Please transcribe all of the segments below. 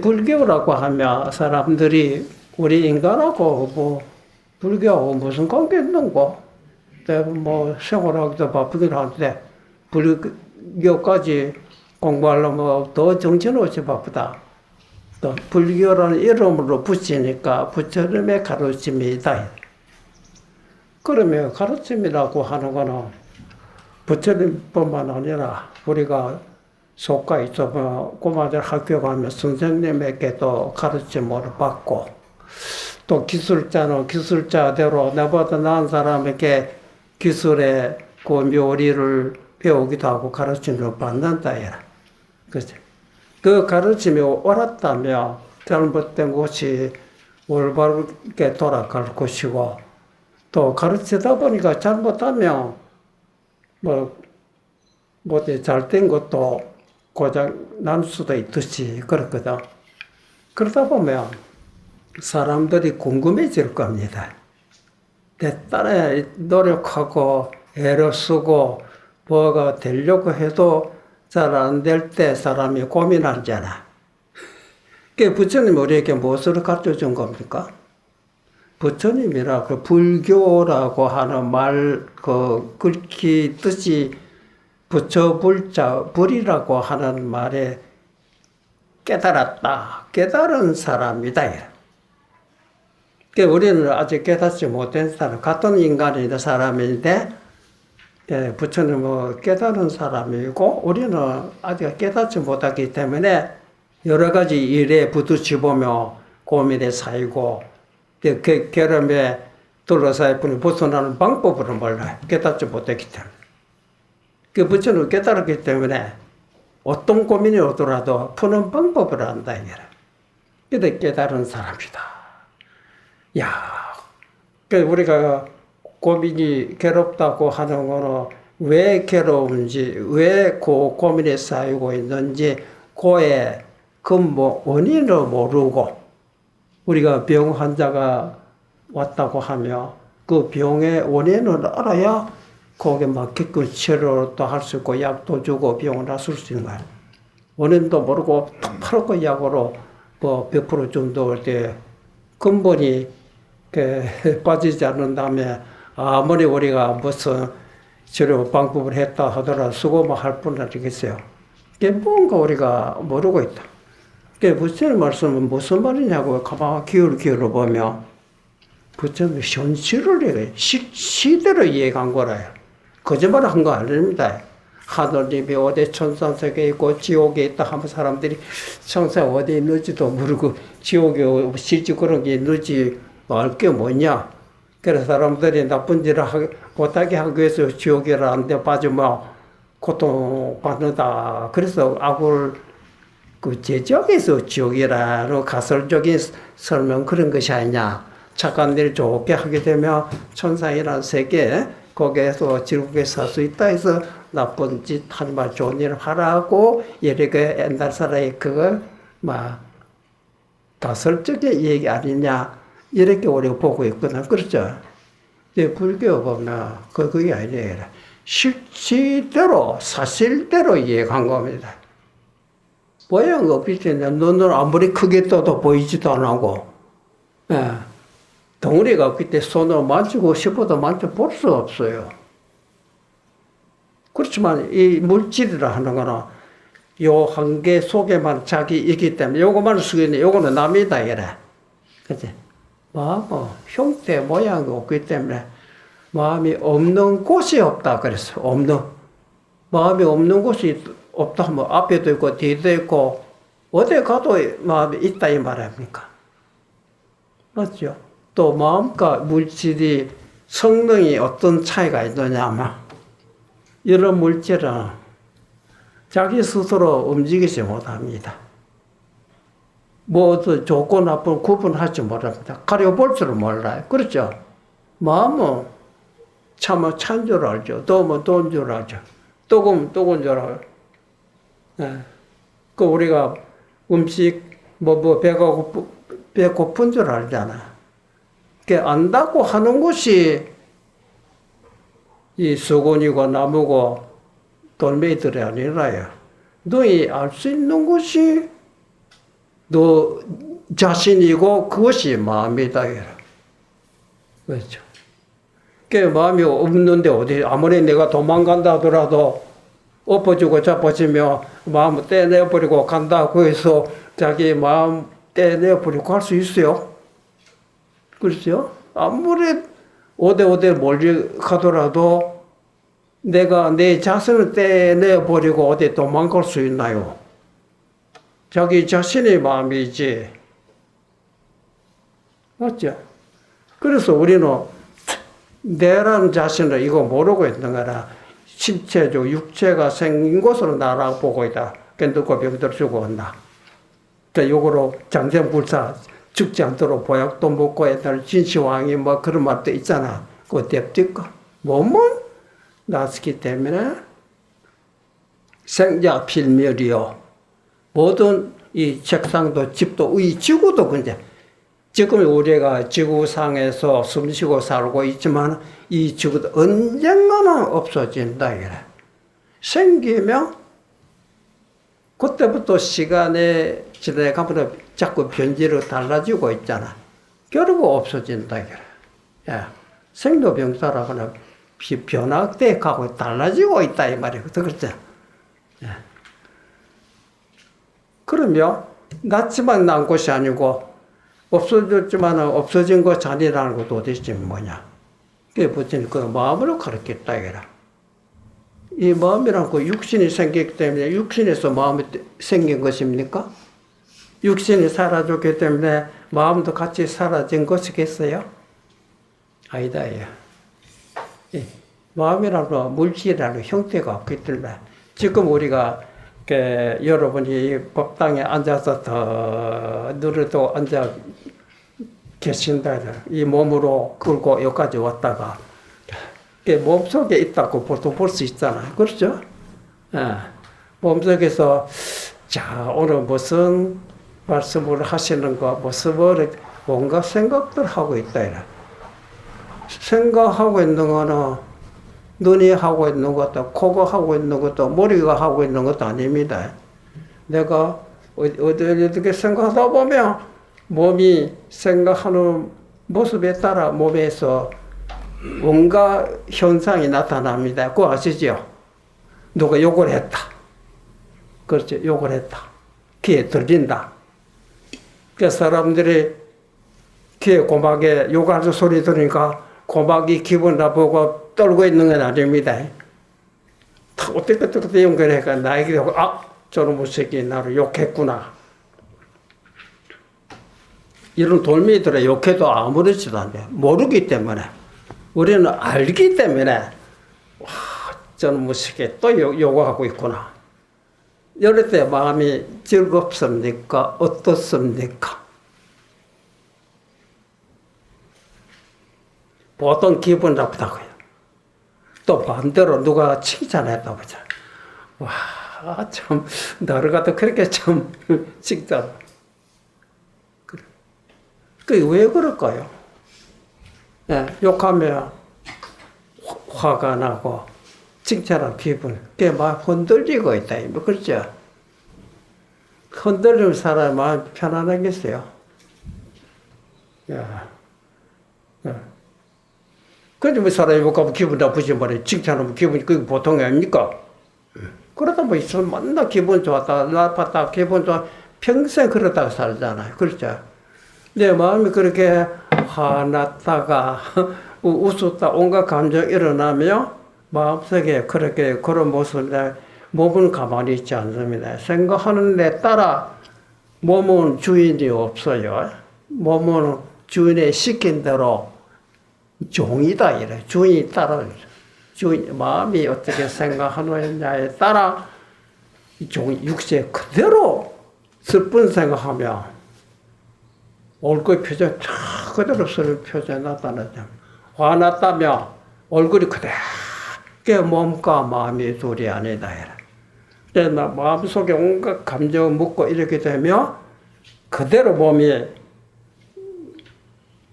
불교라고 하면 사람들이 우리 인간하고 뭐 불교하고 무슨 관계 있는 거? 뭐 생활하기도 바쁘긴 한데 불교까지 공부하려면 더 정신없이 바쁘다. 또 불교라는 이름으로 붙이니까 부처님의 가르침이다. 그러면 가르침이라고 하는 거는 부처님뿐만 아니라 우리가 속가 있으면 꼬마들 학교 가면 선생님에게도 가르침을 받고 또 기술자는 기술자대로 나보다 나은 사람에게 기술의 그 묘리를 배우기도 하고 가르침을 받는다. 그치? 그 가르침이 옳았다면 잘못된 것이 올바르게 돌아갈 것이고 또 가르치다 보니까 잘못하면 잘된 것도 고장 날 수도 있듯이 그렇거든. 그러다 보면 사람들이 궁금해질 겁니다. 내 딸에 노력하고 애를 쓰고 뭐가 되려고 해도 잘 안 될 때 사람이 고민하잖아. 그 부처님 우리에게 무엇을 가르쳐 준 겁니까? 부처님이라 그 불교라고 하는 말 글귀 뜻이 부처 불자 불이라고 하는 말에 깨달았다. 깨달은 사람이다. 우리는 아직 깨닫지 못한 사람, 같은 인간인데 사람인데 부처님은 깨달은 사람이고 우리는 아직 깨닫지 못하기 때문에 여러 가지 일에 부딪혀보며 고민에 쌓이고 결함에 둘러싸일 뿐이 벗어나는 방법을 몰라요. 깨닫지 못했기 때문에. 그 부처는 깨달았기 때문에 어떤 고민이 오더라도 푸는 방법을 안다. 이게 깨달은 사람이다. 우리가 고민이 괴롭다고 하는 거는 왜 괴로운지, 왜 그 고민에 쌓이고 있는지, 그의 근본 원인을 모르고, 우리가 병 환자가 왔다고 하면 그 병의 원인을 알아야 거기에 맞게끔 치료도 할 수 있고, 약도 주고 병을 낫을 수 있는 거야. 원인도 모르고 툭 팔고 약으로 100% 정도 때 근본이 빠지지 않는 다음에 아무리 우리가 무슨 치료 방법을 했다 하더라도 수고만 할 뿐 아니겠어요. 그게 뭔가 우리가 모르고 있다. 부처님 말씀은 무슨 말이냐고 가만히 기울여 보면 부처님 현실을 얘기해. 시대로 이해한 거라요. 거짓말 한 거 아닙니다. 하늘님이 어디 천상세계에 있고 지옥에 있다 하면 사람들이 천사 어디 있는지도 모르고 지옥에 실제 그런 게 있는지 알 게 뭐냐. 그래서 사람들이 나쁜 일을 못하게 하기 위해서 지옥이라 데 빠지면 고통받는다. 그래서 악을 제적해서 지옥이라는 가설적인 설명 그런 것이 아니냐. 착한 일 좋게 하게 되면 천상이라는 세계 거기에서 즐겁게 살 수 있다 해서 나쁜 짓 하지 말 좋은 일을 하라고 이렇게 옛날 사람이 그걸 가설적인 얘기 아니냐. 이렇게 우리가 보고 있거든. 그렇죠? 근데 불교 보면 그게 아니라 실체대로, 사실대로 이해한 겁니다. 모양 없이는 눈을 아무리 크게 떠도 보이지도 안 하고, 덩어리가 없기 때문에 손으로 만지고 싶어도 만져볼 수 없어요. 그렇지만 이 물질이라 하는 거는 요 한계 속에만 자기 있기 때문에 요거만 쓰고 있는 요거는 남이다 이래. 그치? 마음은 형태 모양이 없기 때문에 마음이 없는 곳이 없다 그랬어. 마음이 없는 곳이 없다 하면 앞에도 있고 뒤에도 있고 어디 가도 마음이 있다 이 말 아닙니까? 맞죠? 또 마음과 물질이 성능이 어떤 차이가 있느냐면 이런 물질은 자기 스스로 움직이지 못합니다. 좋고 나쁜 구분하지 못합니다. 가려볼 줄은 몰라요. 그렇죠? 마음은 참아 찬 줄 알죠. 또면 돈 줄 알죠. 또금 줄 알아요. 우리가 음식, 배 고픈 줄 알잖아. 안다고 하는 것이 이 수건이고 나무고 돌멩이들이 아니라요. 너희 알 수 있는 것이 너 자신이고 그것이 마음이다. 그렇죠. 그 마음이 없는데 어디 아무리 내가 도망간다 하더라도 엎어지고 잡아지며 마음을 떼내버리고 간다고 해서 자기 마음 떼내버리고 할 수 있어요? 그렇죠? 아무리 오대오대 멀리 가더라도 내가 내 자신을 떼내버리고 어디 도망갈 수 있나요? 자기 자신의 마음이지. 맞죠? 그래서 우리는 내라는 자신을 이거 모르고 있는 거라. 신체적 육체가 생긴 것으로 나라고 보고 있다. 늙고 병들 주고 온다. 요거로 장생불사 죽지 않도록 보약도 먹고 옛날 진시황이 뭐 그런 말도 있잖아. 그거 냅둘까? 몸은 낫기 때문에 생자 필멸이요. 모든 이 책상도 집도 이 지구도 근데 지금 우리가 지구상에서 숨쉬고 살고 있지만 이 지구도 언젠가는 없어진다. 이래. 생기면 그때부터 시간에 지나가면 자꾸 변질로 달라지고 있잖아. 결국 없어진다. 이래. 야, 생로병사라고는 변화돼 가고 달라지고 있다 이 말이거든. 그렇죠? 야. 그러면 났지만 난 것이 아니고 없어졌지만 없어진 것 아니라는 것도 도대체 뭐냐. 그게 부처님 그 마음으로 가르쳤다 이거라. 이 마음이란 그 육신이 생기기 때문에 육신에서 마음이 생긴 것입니까? 육신이 사라졌기 때문에 마음도 같이 사라진 것이겠어요? 아니다. 마음이라는 건 물질이라는 형태가 없기 때문에 지금 우리가 여러분이 법당에 앉아서 더 늘어도 앉아 계신다. 이 몸으로 끌고 여기까지 왔다가 몸속에 있다고 보통 볼 수 있잖아요. 그렇죠? 몸속에서 자 오늘 무슨 말씀을 하시는 거 무슨 뭔가 생각들 하고 있다. 생각하고 있는 거는 눈이 하고 있는 것도, 코가 하고 있는 것도, 머리가 하고 있는 것도 아닙니다. 내가 어떻게 생각하다 보면 몸이 생각하는 모습에 따라 몸에서 온갖 현상이 나타납니다. 그거 아시죠? 누가 욕을 했다. 그렇죠. 욕을 했다. 귀에 들린다. 그 사람들이 귀에 고막에 욕하는 소리 들으니까 고막이 기분 나쁘고 떨고 있는 건 아닙니다. 어떻게 연결해가 나에게 저놈의 새끼 나를 욕했구나. 이런 돌멩이들을 욕해도 아무렇지도 않아요. 모르기 때문에. 우리는 알기 때문에 저놈의 새끼 또 욕하고 있구나. 이럴 때 마음이 즐겁습니까? 어떻습니까? 보통 기분 나쁘다고요. 또 반대로 누가 칭찬했다 보자. 와, 참, 너를 갖다 그렇게 참 칭찬. 그게 왜 그럴까요? 네, 욕하면 화가 나고, 칭찬한 기분, 그게 막 흔들리고 있다. 그렇죠? 흔들리는 사람이 마음 편안하겠어요? 야. 그런데 뭐 사람이 욕하면 기분 나쁘지 말이야. 칭찬하면 기분이 그게 보통이 아닙니까? 그러다 뭐 있으면 맨날 기분 좋았다, 나빴다, 기분 좋아. 평생 그러다가 살잖아요. 그렇죠? 내 마음이 그렇게 화났다가 웃었다, 온갖 감정 일어나면 마음속에 그렇게 그런 모습에 몸은 가만히 있지 않습니다. 생각하는 데 따라 몸은 주인이 없어요. 몸은 주인이 시킨 대로 종이다 이래. 주인이 따라 주인 마음이 어떻게 생각하느냐에 따라 종 육체 그대로 슬픈 생각하면 얼굴 표정 다 그대로 슬픈 표정 나타나죠. 화났다면 얼굴이 그대로 몸과 마음이 둘이 아니다 이래. 마음 속에 온갖 감정을 묻고 이렇게 되면 그대로 몸이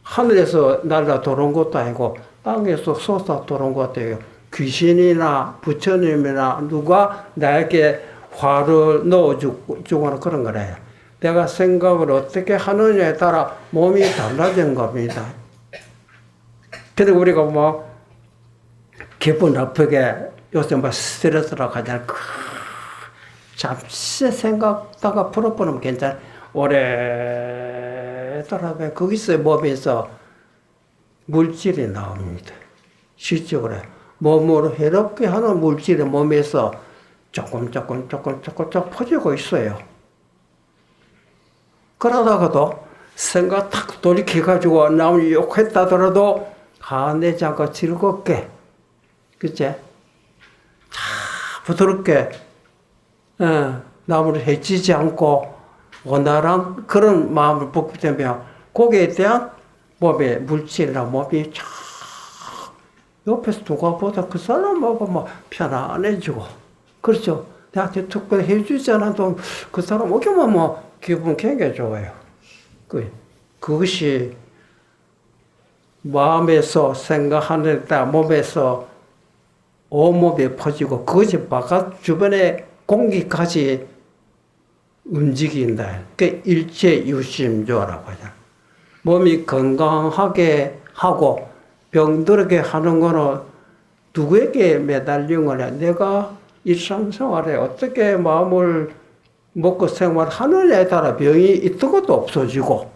하늘에서 날아 들어온 것도 아니고 땅에서 솟아 들어온 것도 아니고 귀신이나 부처님이나 누가 나에게 화를 넣어주거나 그런 거래요. 내가 생각을 어떻게 하느냐에 따라 몸이 달라진 겁니다. 그리고 우리가 뭐 기분 나쁘게 요새 뭐 스트레스라고 하잖아요. 잠시 생각다가 풀어보면 괜찮아. 오래도록 거기서 몸에서 물질이 나옵니다. 실적으로 몸으로 해롭게 하는 물질이 몸에서 조금 퍼지고 있어요. 그러다가도 생각 탁 돌이켜가지고 남을 욕했다더라도 화내지 않고 즐겁게, 그치? 자, 부드럽게, 남을 해치지 않고 원활한 그런 마음을 먹기 때문에 거기에 대한 몸의 물질이나 몸이 쫙 옆에서 누가 보다 그 사람하고 뭐 편안해지고, 그렇죠? 나한테 특별히 해주지 않아도 그 사람 오기만 뭐 기분 굉장히 좋아요. 그것이 마음에서 생각하는 데 몸에서 온몸에 퍼지고 그것이 바깥 주변의 공기까지 움직인다. 그게 일체유심조라고 하잖아. 몸이 건강하게 하고 병들게 하는 거는 누구에게 매달린 거냐. 내가 일상생활에 어떻게 마음을 먹고 생활하느냐에 따라 병이 있던 것도 없어지고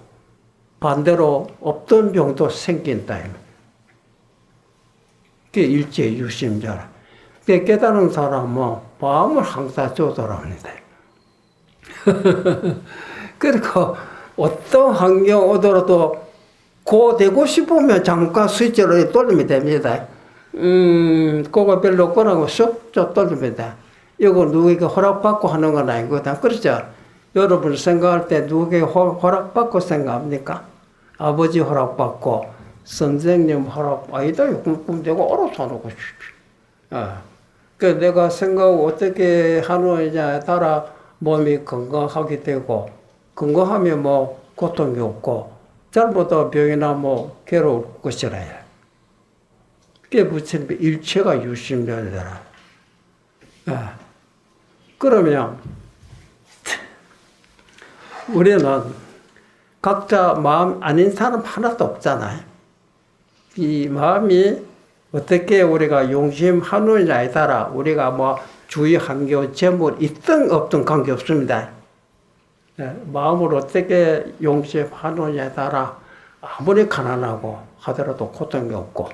반대로 없던 병도 생긴다. 그게 일체유심자라. 깨달은 사람은 마음을 항상 조절합니다. 그러니까 어떤 환경 오더라도 고 되고 싶으면 잠깐 스위치를 돌리면 됩니다. 그거 별로 없거나 쑥 돌립니다. 이거 누구에게 허락받고 하는 건 아니거든. 그렇죠? 여러분 생각할 때 누구에게 허락받고 생각합니까? 아버지 허락받고, 선생님 허락, 아니다, 꿈되고 알아서 하는 것이지. 그 내가 생각하고 어떻게 하느냐에 따라 몸이 건강하게 되고, 건강하면 뭐 고통이 없고, 잘못하면 병이나 뭐 괴로울 것이라 해. 그게 부처님의 일체가 유심전이더라. 그러면 우리는 각자 마음 아닌 사람 하나도 없잖아요. 이 마음이 어떻게 우리가 용심하느냐에 따라 우리가 뭐 주위 환경, 재물 있든 없든 관계없습니다. 마음을 어떻게 용심하느냐에 따라 아무리 가난하고 하더라도 고통이 없고,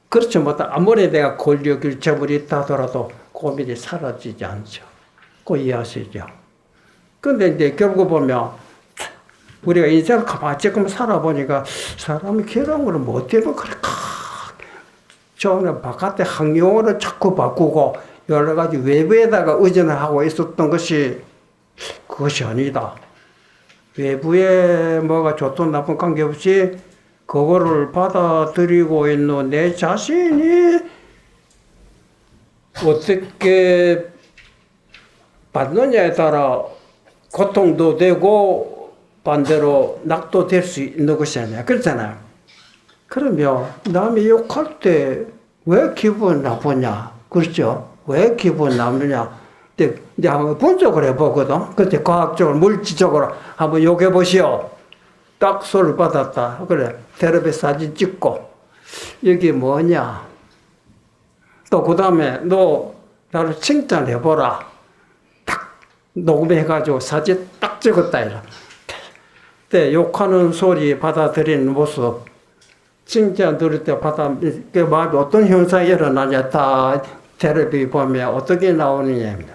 그렇지 못한 아무리 내가 권력일 재물이 있다 하더라도 고민이 사라지지 않죠. 그거 이해하시죠? 근데 이제 결국 보면 우리가 인생을 가만히 조금 살아보니까 사람이 결혼한 거는 뭐 때문에 그래 처음에 바깥에 환경으로 자꾸 바꾸고 여러 가지 외부에다가 의존을 하고 있었던 것이 그것이 아니다. 외부에 뭐가 좋든 나쁜 관계없이 그거를 받아들이고 있는 내 자신이 어떻게 받느냐에 따라 고통도 되고 반대로 낙도 될 수 있는 것이 아니야. 그렇잖아요. 그러면 남이 욕할 때 왜 기분 나쁘냐? 그렇죠? 왜 기분 나쁘냐? 이제 한번 분석을 해보거든. 그때 과학적으로, 물질적으로 한번 욕해보시오. 딱 소리를 받았다. 그래. 텔레비 사진 찍고. 여기 뭐냐? 또 그 다음에 너 나를 칭찬해보라. 딱 녹음해가지고 사진 딱 찍었다. 이래. 때 욕하는 소리 받아들이는 모습, 칭찬 들을 때 그 마음에 어떤 현상이 일어나냐, 다 텔레비 보면 어떻게 나오느냐입니다.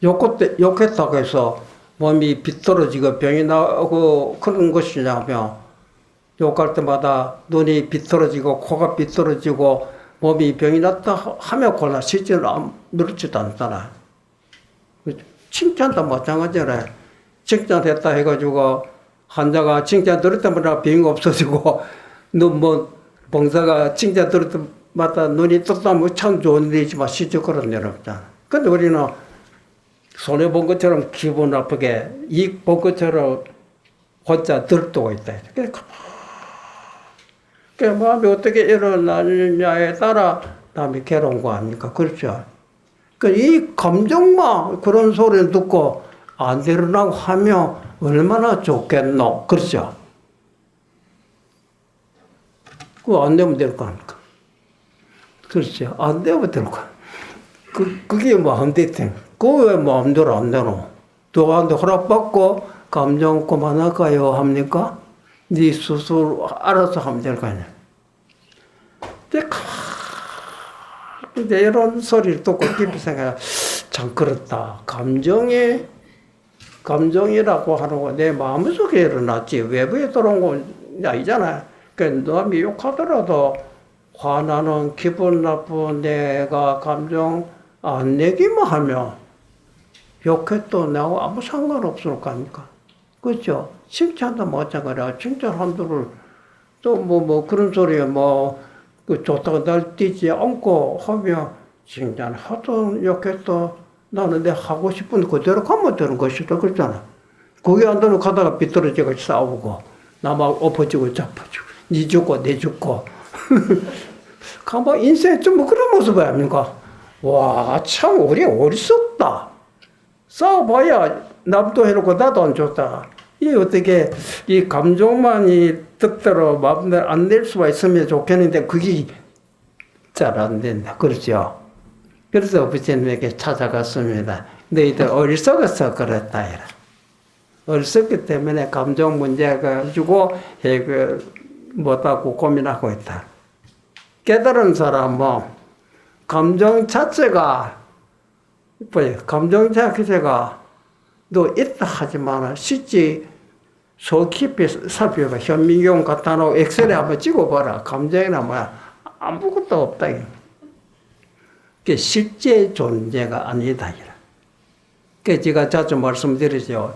욕했다고 해서 몸이 비뚤어지고 병이 나오고 그런 것이냐면, 욕할 때마다 눈이 비뚤어지고 코가 비뚤어지고 몸이 병이 났다 하면 골라 실제로 누르지도 않잖아. 칭찬도 마찬가지래. 칭찬했다 해가지고 환자가 칭찬 들을 때마다 병이 없어지고 뭐 봉사가 칭찬 들을 때마다 눈이 떴다면 참 좋은 일이지만 실제 그런 일 없잖아. 근데 우리는 손해본 것처럼 기분 나쁘게 이익 본 것처럼 혼자 들떠고 있다. 그 마음이 어떻게 일어나느냐에 따라 남이 괴로운 거 아닙니까? 그렇죠? 이 감정만 그런 소리를 듣고 안 일어나고 하면 얼마나 좋겠노? 그렇죠? 그거 안 되면 될 거 아닙니까? 그렇죠? 안 되면 될 거. 그게 마음대로 된. 그거 왜 마음대로 안 되노? 누구한테 허락받고 감정 그만할까요? 합니까? 네 스스로 알아서 하면 될 거 아니야. 근데 이런 소리를 듣고 깊이 생각해. 참 그렇다. 감정이라고 하는 거 내 마음속에 일어났지 외부에 들어온 건 아니잖아요. 그러니까 남이 욕하더라도 화나는 기분 나쁜 내가 감정 안 내기만 하면 욕해도 나하고 아무 상관없을 거 아닙니까? 그렇죠? 칭찬도 마찬가지야. 칭찬한들을 또 그런 소리에 그 좋다고 날뛰지 않고 하면 칭찬하든 욕해도 나는 내 하고 싶은 그대로 가면 되는 것이다. 그렇잖아. 거기 안 되면 가다가 비뚤어지고 싸우고 남하고 엎어지고 잡아지고 니 죽고 내 죽고 가만 인생이 좀 그런 모습 아닙니까? 와, 참 우리 어리석다. 싸워봐야 남도 해놓고 나도 안 좋다. 이 어떻게 이 감정만이 뜻대로 마음대로 안 낼 수가 있으면 좋겠는데 그게 잘 안 된다. 그렇죠? 그래서 부처님에게 찾아갔습니다. 너희들 어리석어서 그랬다. 어리석기 때문에 감정 문제가 가지고 해결 못하고 고민하고 있다. 깨달은 사람은 감정 자체가 너 있다 하지만 실제 속 깊이 살펴봐. 현미경 갖다 놓고 엑셀에 한번 찍어봐라. 감정이나 뭐야 아무것도 없다. 그게 실제 존재가 아니다. 그 제가 자주 말씀드리죠.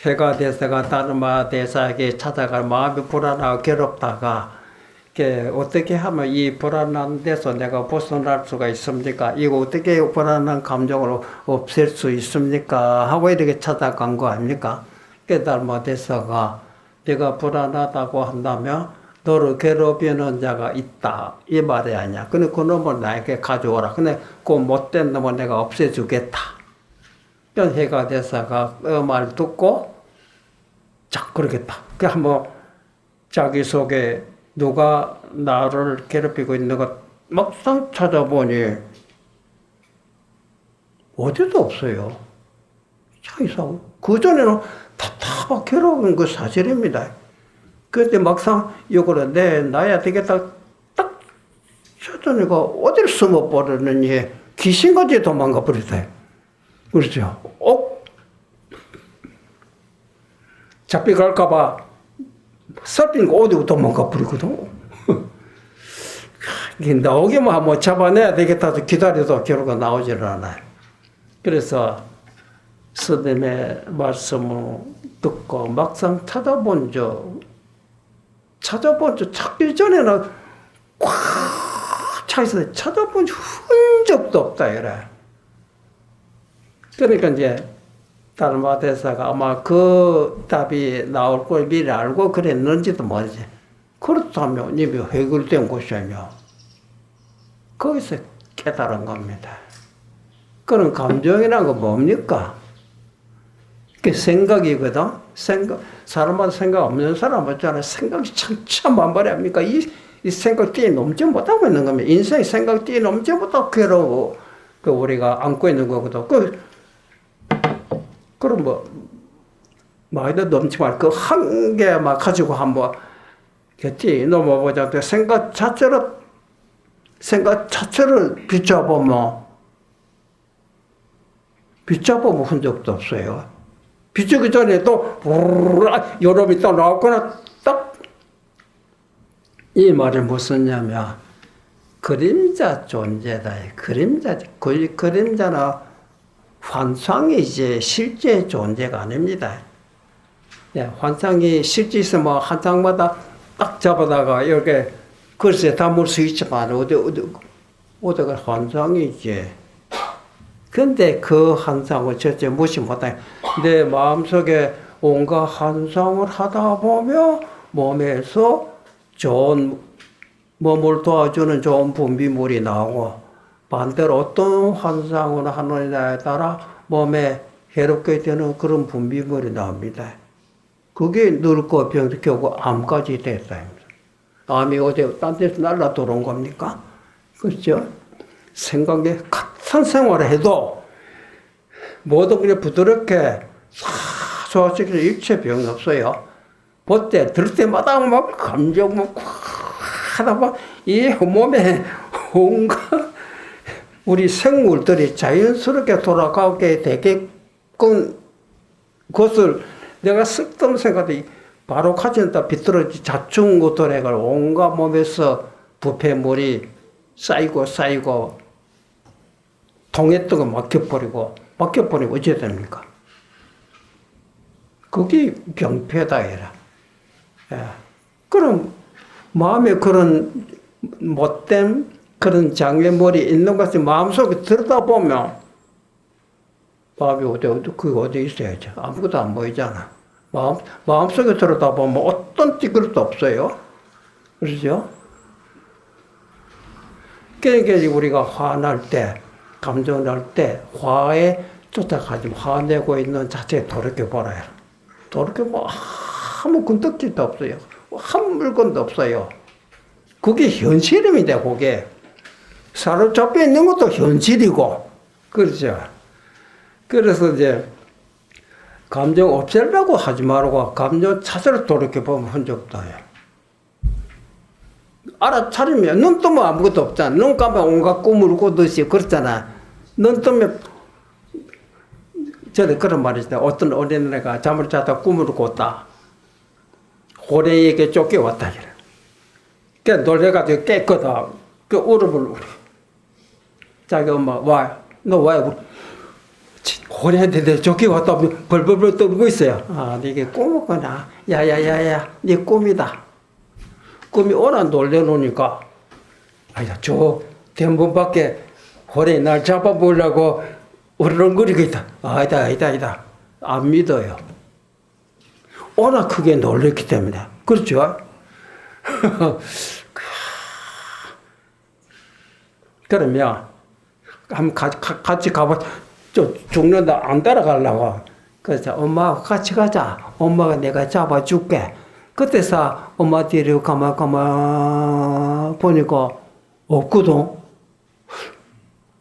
해가 대사가 다른 대사에게 찾아가 마음이 불안하고 괴롭다가 어떻게 하면 이 불안한 데서 내가 벗어날 수가 있습니까? 이거 어떻게 불안한 감정을 없앨 수 있습니까? 하고 이렇게 찾아간 거 아닙니까? 깨달마 대사가 내가 불안하다고 한다면 너를 괴롭히는 자가 있다. 이 말이 아니야. 근데 그 놈을 나에게 가져오라. 근데 그 못된 놈을 내가 없애주겠다. 해가 대사가 그 말 듣고 자, 그러겠다. 그 한번 자기 속에 누가 나를 괴롭히고 있는 것 막상 찾아보니 어디도 없어요. 참 이상하고. 그전에는 답답하고 괴로운 거 사실입니다. 그때 막상 이거를 나야 되겠다 딱 찾아니까 어디를 숨어버렸느니 귀신같이 도망가 버리다. 그렇죠? 잡혀갈까봐 썰핀 거 어디로 도망가 버리거든. 나오기만 하면 잡아내야 되겠다 해서 기다려도 결과가 나오질 않아요. 그래서 스님의 말씀을 듣고 막상 찾아본 찾기 전에는 꽉 차있어요. 찾아본 흔적도 없다 이래. 그러니까 이제 달마 대사가 아마 그 답이 나올 걸 미리 알고 그랬는지도 모르지. 그렇다면 이미 해결된 것이며 거기서 깨달은 겁니다. 그런 감정이라는 건 뭡니까? 그게 생각이거든. 사람마다 생각 없는 사람 없잖아요. 생각이 천차만별이 아닙니까? 이 생각 뛰어넘지 못하고 있는 겁니다. 인생의 생각 뛰어넘지 못하고 괴로워. 우리가 안고 있는 거거든. 그럼 많이도 넘지 말고 그 한 개만 가지고 한번 뛰어넘어보자. 생각 자체를 비춰보면 흔적도 없어요. 비추기 전에 또 여름이 또 나왔거나 딱 이 말이 무슨냐면 그림자 존재다. 그림자는 환상이 이제 실제 존재가 아닙니다. 환상이 실제 있으면 한 장마다 딱 잡아다가 이렇게 글쎄 담을 수 있지만 어디가 환상이지. 근데 그 환상을 절대 무시 못해. 내 마음속에 온갖 환상을 하다 보면 몸에서 좋은 몸을 도와주는 좋은 분비물이 나오고 반대로 어떤 환상을 하느냐에 따라 몸에 해롭게 되는 그런 분비물이 나옵니다. 그게 늙고 병도 결국 암까지 됐다. 암이 어디 딴 데서 날라 들어온 겁니까? 그렇죠? 생각에 같은 생활을 해도 모두 그냥 부드럽게 소화시켜서 일체 병이 없어요. 볼 때, 들 때마다 막 감정 막 하다 막 이 몸에 온갖 우리 생물들이 자연스럽게 돌아가게 되게끔 그것을 내가 쓸데없는 생각이 바로 가진다 비틀어지 자충 것들에 온갖 몸에서 부패물이 쌓이고 통했던 거 막혀버리고 어찌 됩니까? 그게 병폐다 해라. 예. 그럼 마음에 그런 못된 그런 장애물이 있는 것을 마음속에 들여다보면 밥이 그게 어디 있어야죠. 아무것도 안 보이잖아. 마음속에 들여다보면 어떤 찌그릇도 없어요. 그렇죠? 그러니까 우리가 화날 때, 감정날 때 화에 쫓아가지 화내고 있는 자체에 돌이켜보라. 돌이켜보면 아무 군덕질도 없어요. 한 물건도 없어요. 그게 현실입니다. 그게 사로잡혀 있는 것도 현실이고 그렇죠. 그래서 이제 감정 없애려고 하지 말고 감정 찾으러 돌이켜보면 흔적도 해요. 알아차리면 눈 뜨면 아무것도 없잖아. 눈 감으면 온갖 꿈을 꾸듯이 그렇잖아. 눈 뜨면 전에 그런 말이 있어요. 어떤 어린애가 잠을 자다 꿈을 꿨다. 호래에게 쫓겨왔다. 그 놀래가지고 깼거든. 그 울음을 우리 자기 엄마 와, 너 왜 호래한테 내 쫓겨왔다 벌벌벌 떨고 있어요. 아, 이게 꿈이구나. 야야야야, 네 꿈이다. 꿈이 오나 놀래놓으니까 아야 저 대문 밖에 호래 날 잡아보려고 으르렁거리고 있다. 아니다. 안 믿어요. 워낙 크게 놀랬기 때문에. 그렇죠? 그러면 한번 같이 가봐. 죽는다 안 따라가려고. 그래서 엄마하고 같이 가자. 엄마가 내가 잡아줄게. 그때서 엄마 뒤로 가만 보니까 없거든.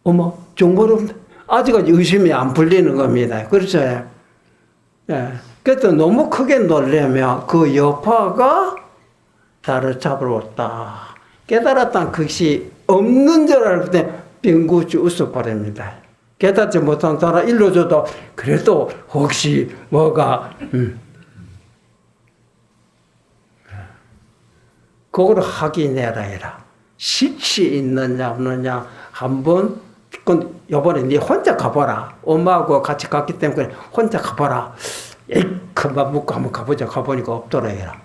엄마 정보를 아직까지 의심이 안 풀리는 겁니다. 그렇죠? 예. 그래서 너무 크게 놀라면 그 여파가 나를 잡으러 왔다. 깨달았다는 것이 없는 줄 알고 빙구치 웃어버립니다. 깨닫지 못한 사람 일러줘도 그래도 혹시 뭐가 그걸 확인해라 해라. 식시 있느냐 없느냐 한번 요번에 네 혼자 가봐라. 엄마하고 같이 갔기 때문에 혼자 가봐라. 그만 묻고 한번 가보자. 가보니까 없더라 해라.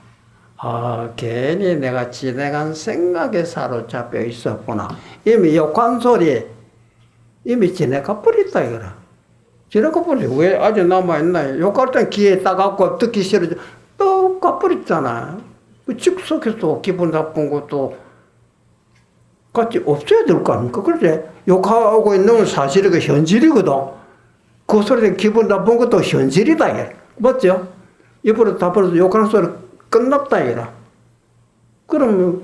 아, 괜히 내가 진행한 생각에 사로잡혀 있었구나. 이미 욕한소리 이미 지나가 버렸다 이거라. 지나가 버려. 왜 아직 남아있나? 욕할 땐 귀에 따갑고 듣기 싫어져. 또 가버렸잖아. 그 즉석에서 기분 나쁜 것도 같이 없어야 될 거 아닙니까? 그래. 욕하고 있는 건 사실이고 현실이거든. 그 소리에 기분 나쁜 것도 현실이다 이거라. 맞죠? 입으로 다 버려서 욕하는 소리 끝났다 이거라. 그러면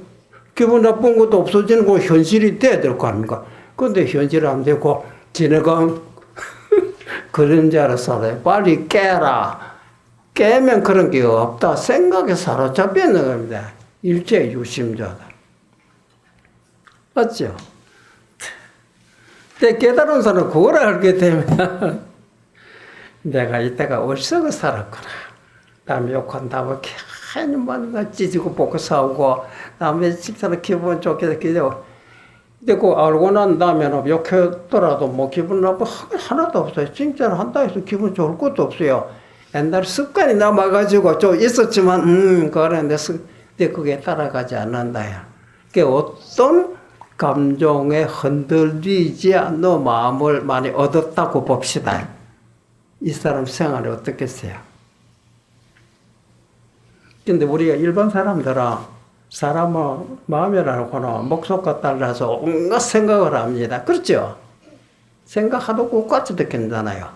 기분 나쁜 것도 없어지는 건 현실이 돼야 될 거 아닙니까? 근데 현실은 안 되고 지네가 그런 줄 알았어. 빨리 깨라. 깨면 그런 게 없다. 생각에 사로잡혀 있는 겁니다. 일제 유심자다. 맞죠? 근데 깨달은 사람은 그걸 알게 되면 내가 이때가 어리석어 살았구나. 남 욕한다고 괜히 막 찢고 볶고 싸우고 남의 식사를 기분 좋게 기대고 근데 그 알고 난 다음에는 욕했더라도 뭐 기분 나빠 하나도 없어요. 진짜로 한다 해서 기분 좋을 것도 없어요. 옛날 습관이 남아가지고 좀 있었지만 그런데 그게 따라가지 않는다야. 그게 어떤 감정에 흔들리지 않는 마음을 많이 얻었다고 봅시다. 이 사람 생활이 어떻겠어요? 근데 우리가 일반 사람들은 사람은 마음이라고는 목소리가 달라서 온갖 생각을 합니다. 그렇죠? 생각하도 똑같이 듣겠잖아요.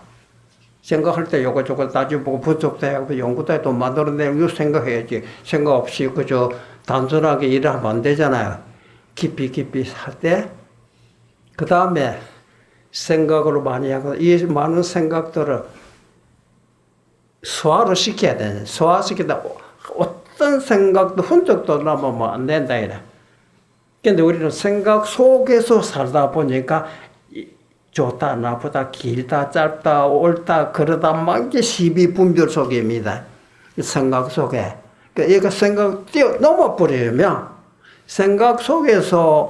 생각할 때 요거 저거 따져보고 분석도 연구도 해도 만들어내고 생각해야지. 생각 없이 그저 단순하게 일을 하면 안 되잖아요. 깊이 할 때, 그 다음에 생각으로 많이 하고, 이 많은 생각들을 소화를 시켜야 되네. 소화시키다 어떤 생각도 흔적도 남으면 안 된다 이래. 근데 우리는 생각 속에서 살다 보니까 좋다, 나쁘다, 길다, 짧다, 옳다, 그러다 막 이게 시비분별 속입니다. 생각 속에. 그러니까 얘가 생각 뛰어넘어 버리면 생각 속에서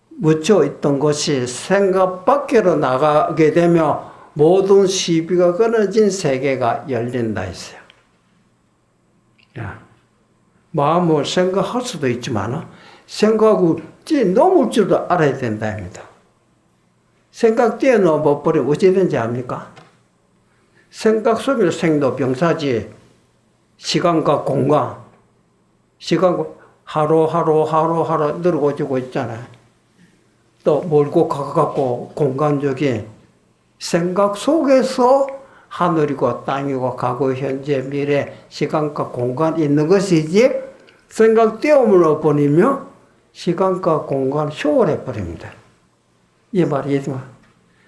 묻혀 있던 것이 생각 밖으로 나가게 되면 모든 시비가 끊어진 세계가 열린다 했어요. 마음을 생각할 수도 있지만 생각을 뛰어넘을 줄도 알아야 된다입니다. 생각 뛰어넘어 버리면 어찌 되는지 압니까? 생각 속에서 생로병사지, 시간과 공간, 시간과 하루하루 늘어지고 있잖아요. 또 멀고 가깝고 공간적인 생각 속에서 하늘이고 땅이고 과거, 현재, 미래, 시간과 공간이 있는 것이지 생각 뛰어넘어 버리면 시간과 공간 초월해 버립니다. 이 말이지만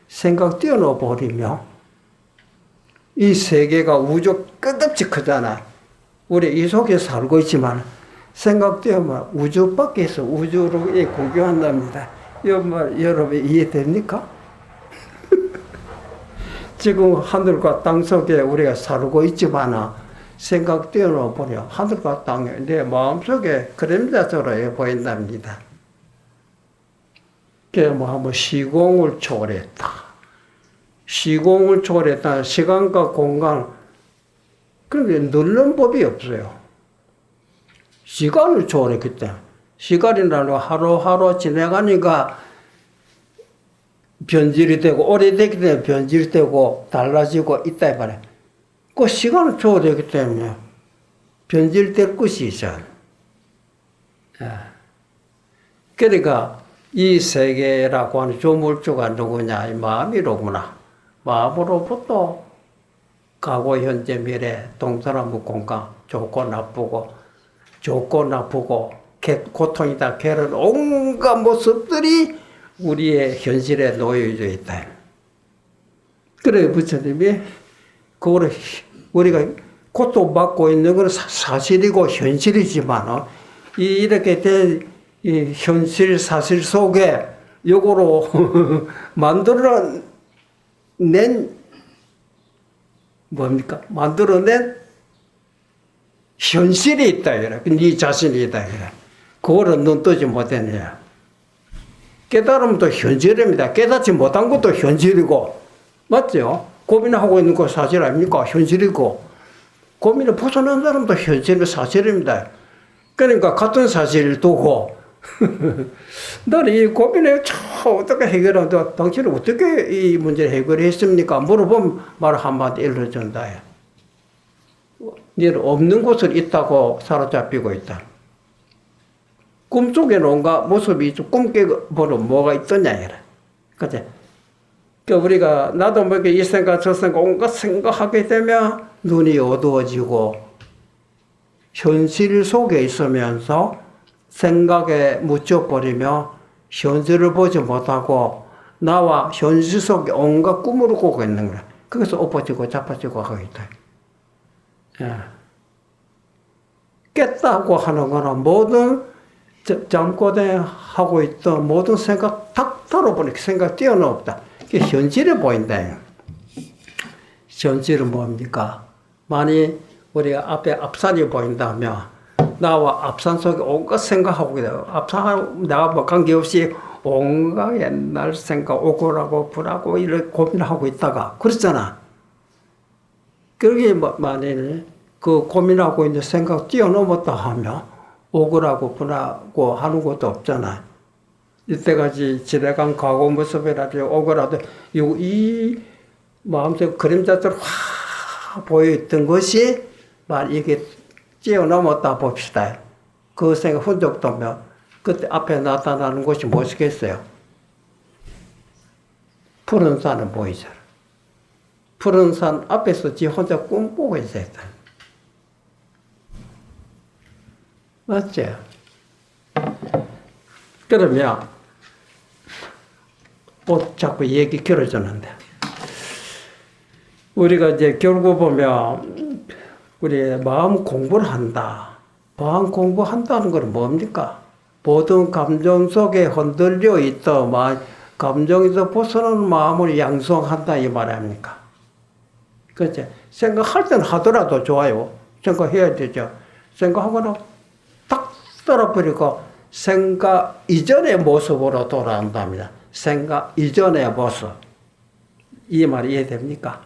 생각 뛰어넘어 버리면 이 세계가 우주 끝없이 크잖아. 우리 이 속에 살고 있지만 생각 뛰어넘어 우주 밖에서 우주로 구경한답니다. 이 말 여러분 이해됩니까? 지금 하늘과 땅 속에 우리가 살고 있지만 생각 뛰어넘어 버려 하늘과 땅에 내 마음속에 그림자처럼 보인답니다. 그게 뭐 한번 시공을 초월했다. 시공을 초월했다. 시간과 공간 그런데 늘는 법이 없어요. 시간을 초월했기 때문에 시간이라는 하루하루 지나가니까 변질이 되고 오래되기 때문에 변질이 되고 달라지고 있다 이 말이에요. 그 시간을 초월했기 때문에 변질될 것이 있어요. 그러니까 이 세계라고 하는 조물주가 누구냐? 이 마음이로구나. 마음으로부터 과거, 현재, 미래, 동서남북 공간, 좋고 나쁘고 고통이다, 괴로운 온갖 모습들이 우리의 현실에 놓여져 있다. 그래 부처님이 그거를 우리가 고통받고 있는 건 사실이고 현실이지만 이렇게 된 이 현실 사실 속에 요거로 만들어낸 뭡니까? 만들어낸 현실이 있다 이래. 네 자신이 있다 이래. 그거를 눈 뜨지 못했네. 깨달으면 또 현실입니다. 깨닫지 못한 것도 현실이고, 맞죠? 고민하고 있는 거 사실 아닙니까? 현실이고, 고민을 벗어난 사람도 현실이 사실입니다. 그러니까 같은 사실을 두고, 너는 이 고민을 어떻게 해결한다? 당신은 어떻게 이 문제를 해결했습니까? 물어보면 말 한마디 일러준다. 너는 없는 곳을 있다고 사로잡히고 있다. 꿈속에 온갖 모습이 있고 꿈깨보는 뭐가 있더냐 이래. 그치? 그러니까 우리가 나도 모르게 이 생각 저 생각 온갖 생각하게 되면 눈이 어두워지고 현실 속에 있으면서 생각에 묻혀버리며 현실을 보지 못하고 나와 현실 속에 온갖 꿈을 꾸고 있는 거야. 그래서 엎어지고 자빠지고 하고 있다. 깼다고 하는 거는 모든 잠꼬대 하고 있던 모든 생각 탁 털어보니까 생각 뛰어넘었다. 그게 현실에 보인다. 현실은 뭡니까? 만약 우리가 앞에 앞산이 보인다면 나와 앞산 속에 온갖 생각하고 있다. 앞산 나와 뭐 관계없이 온갖 옛날 생각 억울하고 불하고 이런 고민하고 있다가 그렇잖아. 그러게 만일 그 고민하고 있는 생각 뛰어넘었다 하면 억울하고 분하고 하는 것도 없잖아. 이때까지 지나간 과거 모습이라도 억울하도 이 마음속 그림자처럼 확 보여있던 것이 이게 뛰어넘었다 봅시다. 그 생각 흔적도 없면 그때 앞에 나타나는 곳이 무엇이겠어요? 푸른 산은 보이잖아. 푸른 산 앞에서 지 혼자 꿈꾸고 있어야 돼. 맞지? 그러면 자꾸 얘기 길어졌는데 우리가 이제 결국 보면 우리 마음 공부를 한다. 마음 공부한다는 건 뭡니까? 모든 감정 속에 흔들려 있던 감정에서 벗어나는 마음을 양성한다 이 말 아닙니까? 그렇지? 생각할 때는 하더라도 좋아요. 생각해야 되죠. 생각하거나 딱 떨어버리고 생각 이전의 모습으로 돌아온답니다. 생각 이전의 모습. 이 말이 이해됩니까?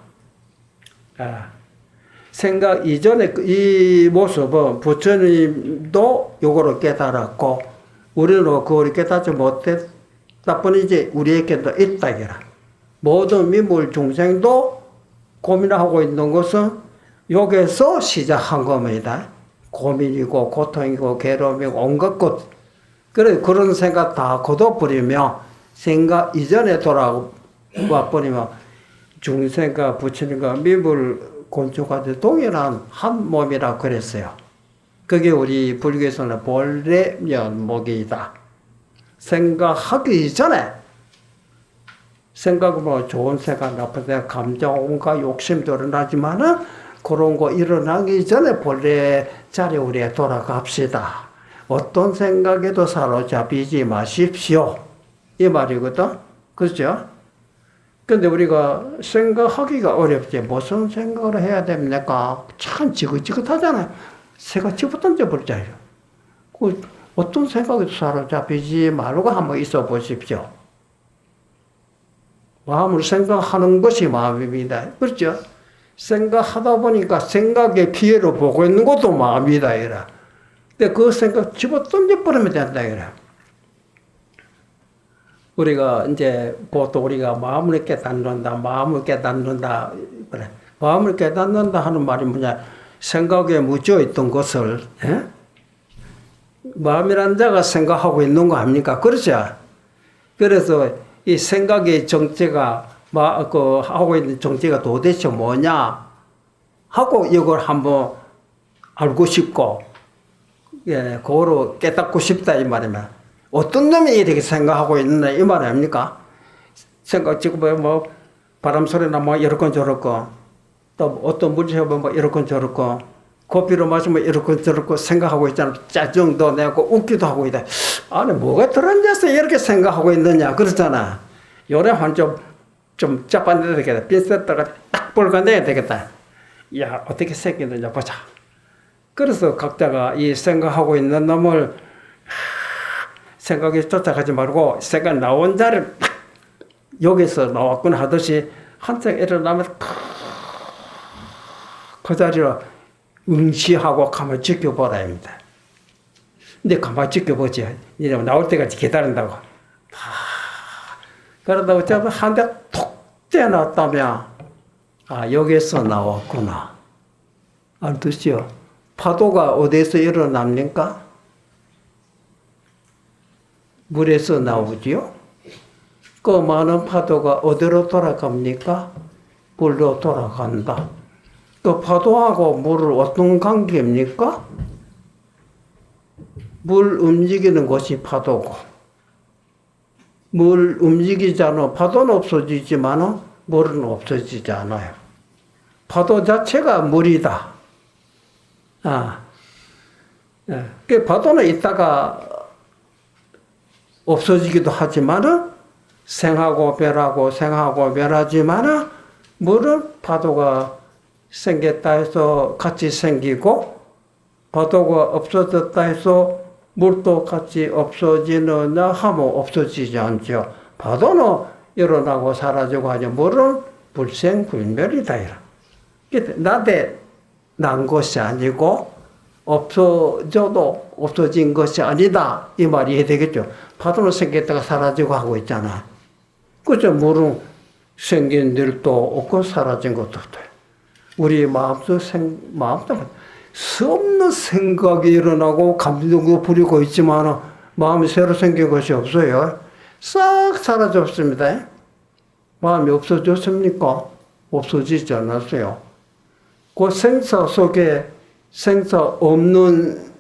생각 이전의 이 모습은 부처님도 요거를 깨달았고 우리는 그걸 깨닫지 못했다 뿐이지 우리에게도 있다 이라. 모든 미물 중생도 고민하고 있는 것은 여기서 시작한 겁니다. 고민이고 고통이고 괴로움이고 온갖 것. 그래 그런 생각 다 거둬버리면 생각 이전에 돌아와 버리면 중생과 부처님과 미물 곤충과 동일한 한 몸이라 그랬어요. 그게 우리 불교에서는 본래 면목이다. 생각하기 전에 생각은 뭐 좋은 생각, 나쁜 생각, 감정과 욕심도 일어나지만은 그런 거 일어나기 전에 본래 자리 우리에 돌아갑시다. 어떤 생각에도 사로잡히지 마십시오. 이 말이거든. 그렇죠? 근데 우리가 생각하기가 어렵지. 무슨 생각을 해야 됩니까? 참 지긋지긋하잖아요. 새가 집어던져 버리잖아요. 어떤 생각에도 사로잡히지 말고 한번 있어 보십시오. 마음을 생각하는 것이 마음입니다. 그렇죠? 생각하다 보니까 생각의 피해를 보고 있는 것도 마음이다. 이라. 근데 그 생각 집어던져 버리면 된다. 이라. 우리가 이제 보통 우리가 마음을 깨닫는다, 마음을 깨닫는다, 그래. 마음을 깨닫는다 하는 말이 뭐냐? 생각에 묻혀 있던 것을, 예? 마음이란 자가 생각하고 있는 거 아닙니까? 그렇죠? 그래서 이 생각의 정체가, 하고 있는 정체가 도대체 뭐냐? 하고 이걸 한번 알고 싶고, 예, 그거로 깨닫고 싶다, 이 말이면. 어떤 놈이 이렇게 생각하고 있느냐, 이 말 아닙니까? 지금 뭐, 바람 소리나 뭐, 이렇건 저렇건, 또 어떤 물이 뭐, 이렇건 저렇건, 커피를 마시면 이렇건 저렇건 생각하고 있잖아. 짜증도 내고 웃기도 하고 있다. 안에 뭐가 들어앉아서 이렇게 생각하고 있느냐, 그렇잖아. 요래 좀 짜반내야 되겠다. 핀셋다가 딱 볼가내야 되겠다. 야, 어떻게 생기느냐, 보자. 그래서 각자가 이 생각하고 있는 놈을 생각에 쫓아가지 말고 생각 나온 자를 여기서 나왔구나 하듯이 한창 일어나면 그 자리로 응시하고 가만히 지켜보라 합니다. 근데 가만히 지켜보지. 이러면 나올 때까지 기다린다고. 그러다 어쩌면 한 대 톡 떼어놨다면 여기서 나왔구나. 알듯이요. 파도가 어디서 일어납니까? 물에서 나오지요. 그 많은 파도가 어디로 돌아갑니까? 물로 돌아간다. 그 파도하고 물을 어떤 관계입니까? 물 움직이는 것이 파도고, 물 움직이잖아. 파도는 없어지지만 물은 없어지지 않아요. 파도 자체가 물이다. 그 파도는 있다가 없어지기도 하지만은 생하고 멸하고 생하고 멸하지만은 물은 파도가 생겼다 해서 같이 생기고 파도가 없어졌다 해서 물도 같이 없어지느냐 하면 없어지지 않죠. 파도는 일어나고 사라지고 하죠. 물은 불생불멸이다. 나한테 난 것이 아니고 없어져도 없어진 것이 아니다. 이 말이 해야 되겠죠. 파도는 생겼다가 사라지고 하고 있잖아. 그죠? 물은 생긴 일도 없고 사라진 것도 없다. 우리 마음도 수없는 생각이 일어나고 감정도 부리고 있지만 마음이 새로 생긴 것이 없어요. 싹 사라졌습니다. 마음이 없어졌습니까? 없어지지 않았어요. 그 생사 속에 생사 없는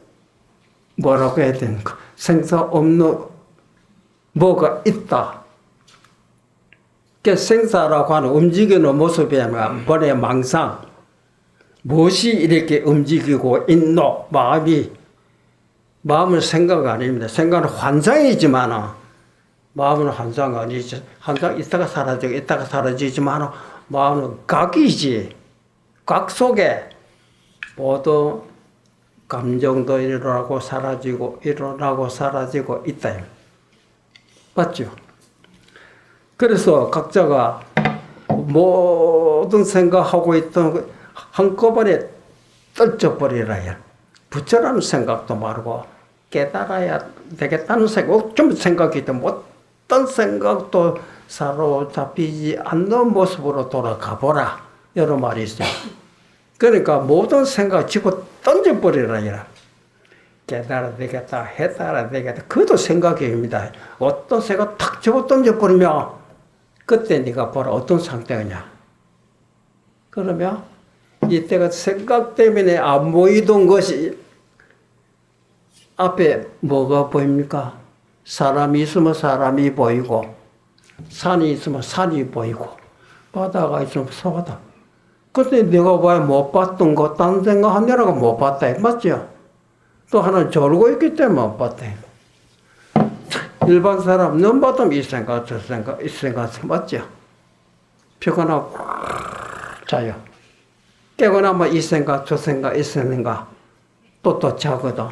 뭐라고 해야 되는가? 생사 없는 뭐가 있다. 그 생사라고 하는 움직이는 모습이 번의 망상. 무엇이 이렇게 움직이고 있노? 마음은 생각 아닙니다. 생각은 환상이지만 마음은 환상 아니지. 환상 있다가 사라지고 있다가 사라지지만 마음은 각이지. 각 속에 모두 감정도 일어나고 사라지고 일어나고 사라지고 있다. 맞죠? 그래서 각자가 모든 생각하고 있던 한꺼번에 떨쳐버리라. 부처라는 생각도 말고 깨달아야 되겠다는 생각, 좀 생각이 있던 어떤 생각도 사로잡히지 않는 모습으로 돌아가 보라. 여러 말이 있어요. 그러니까 모든 생각 집어 던져버리라. 깨달아야 되겠다, 해달아야 되겠다. 그것도 생각입니다. 어떤 생각 탁 집어 던져버리면 그때 네가 보라 어떤 상태냐. 그러면 이때가 생각 때문에 안 보이던 것이 앞에 뭐가 보입니까? 사람이 있으면 사람이 보이고 산이 있으면 산이 보이고 바다가 있으면 바다. 그때 내가 왜 못 봤던 거 딴 생각하느라고 못 봤다. 맞죠? 또 하나는 졸고 있기 때문에 못 봤다. 일반 사람 눈 받으면 이 생각 저 생각 이 생각 맞죠? 피곤하고 자요. 깨고 나면 이 생각 저 생각 이 생각 또 자거든.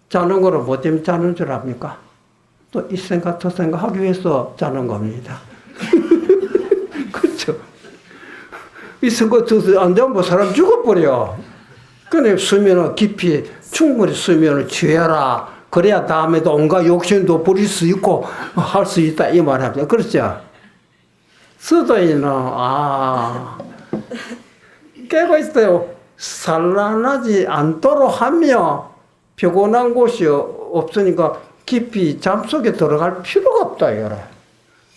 자는 거를 뭐 때문에 자는 줄 압니까? 또 이 생각 저 생각 하기 위해서 자는 겁니다. 그렇죠? 이 생각 저 생각 안 되면 뭐 사람 죽어버려. 그래 수면을 깊이 충분히 수면을 취해라. 그래야 다음에도 온갖 욕심도 부릴 수 있고 할 수 있다 이 말합니다. 그렇죠? 서도인은 깨고 있어요. 산란하지 않도록 하며 피곤한 곳이 없으니까 깊이 잠속에 들어갈 필요가 없다 이거라.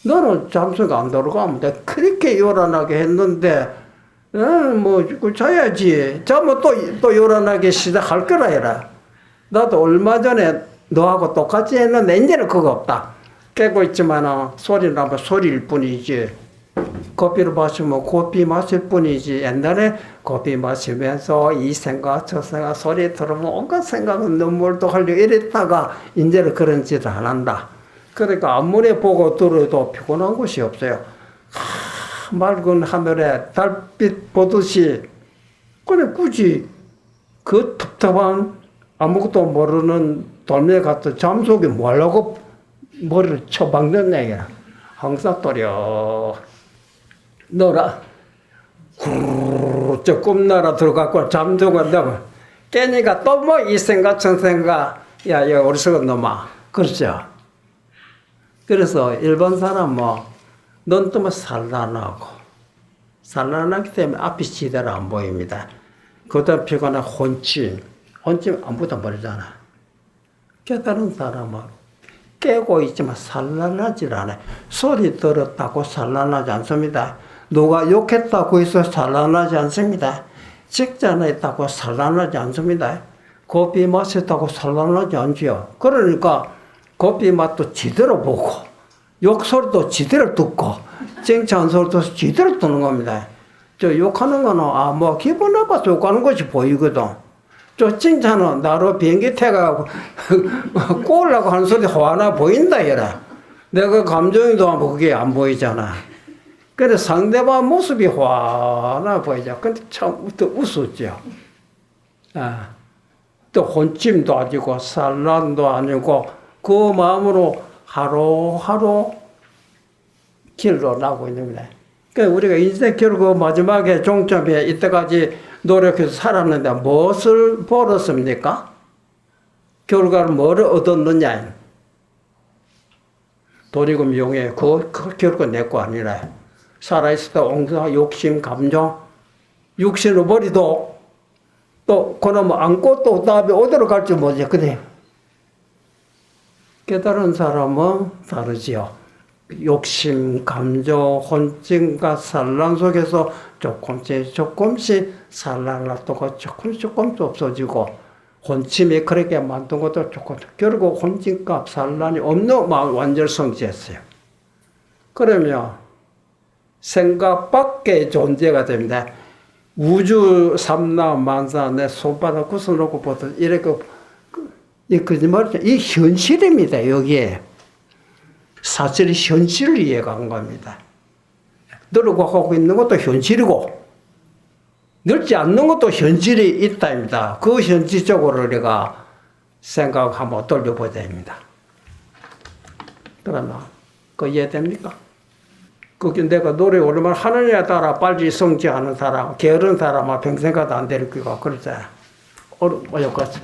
너는 잠속에 안 들어가면 돼. 그렇게 요란하게 했는데 뭐 자야지. 자면 또 요란하게 시작할 거라 해라. 나도 얼마 전에 너하고 똑같이 했는데 이제는 그거 없다. 깨고 있지만 소리 나면 소리일 뿐이지. 커피를 마시면 커피 마실 뿐이지. 옛날에 커피 마시면서 이 생각 저 생각 소리 들으면 온갖 생각은 눈물도 흘리고 이랬다가 이제는 그런 짓을 안 한다. 그러니까 아무리 보고 들어도 피곤한 곳이 없어요. 맑은 하늘에 달빛 보듯이 그래 굳이 그 텁텁한 아무것도 모르는 돌멩이 같은 잠속에 뭐 하려고 머리를 쳐박는 얘기야. 항상 또려 너라 구르르 저 꿈나라 들어가고 잠들고 한다고 깨니까 또 뭐 이 생각 저 생각 야 어리석은 놈아. 그렇죠? 그래서 일반 사람 넌 또 뭐 산란하기 때문에 앞이 제대로 안 보입니다. 그다음 피곤한 혼침 아무것도 모르잖아. 깨달은 사람은 깨고 있지만 산란하지 않아요. 소리 들었다고 산란하지 않습니다. 누가 욕했다고 해서 산란하지 않습니다. 직장에 있다고 산란하지 않습니다. 커피 마셨다고 산란하지 않지요. 그러니까 커피 맛도 제대로 보고 욕소리도 제대로 듣고 칭찬 소리도 제대로 듣는 겁니다. 저 욕하는 거는 뭐 기분 나빠서 욕하는 것이 보이거든. 저 칭찬은 나로 비행기 태가고 꼬으려고 하는 소리 화나 보인다 얘라. 내가 감정이도 안 보고 그게 안 보이잖아. 그래 상대방 모습이 화나 보이죠. 근데 참 또 웃었죠. 또 혼침도 아니고 산란도 아니고 그 마음으로 하루하루 길로 나고 있는 거다. 그러니까 우리가 인생 결국 마지막에 종점에 이때까지 노력해서 살았는데 무엇을 벌었습니까? 결과를 뭐를 얻었느냐? 돈이금 용해. 그 결과 내 거 아니라. 살아있을 때 옹사, 욕심, 감정, 육신을 버리도 또 그놈 안고 또 다음에 어디로 갈지 모르지. 그래. 깨달은 사람은 다르지요. 욕심, 감정, 혼증과 산란 속에서 조금씩 산란을 놔두고 조금씩 없어지고 혼침이 그렇게 만든 것도 조금 결국 혼침과 산란이 없는 완전성지였어요. 그러면 생각 밖의 존재가 됩니다. 우주 삼라 만사 내 손바닥 구슬놓고 보듯 이렇게 이 거짓말이죠. 이 현실입니다. 여기에 사실이 현실을 이해한 겁니다. 늘고 하고 있는 것도 현실이고 늘지 않는 것도 현실이 있다입니다. 그 현실적으로 우리가 생각 한번 돌려보야 됩니다. 그러면 그 이해됩니까? 그게 내가 노래 얼마나 하느냐에 따라 빨리 성취하는 사람, 게으른 사람은 평생 가도 안 될 거고 그러잖아. 어렵겠지.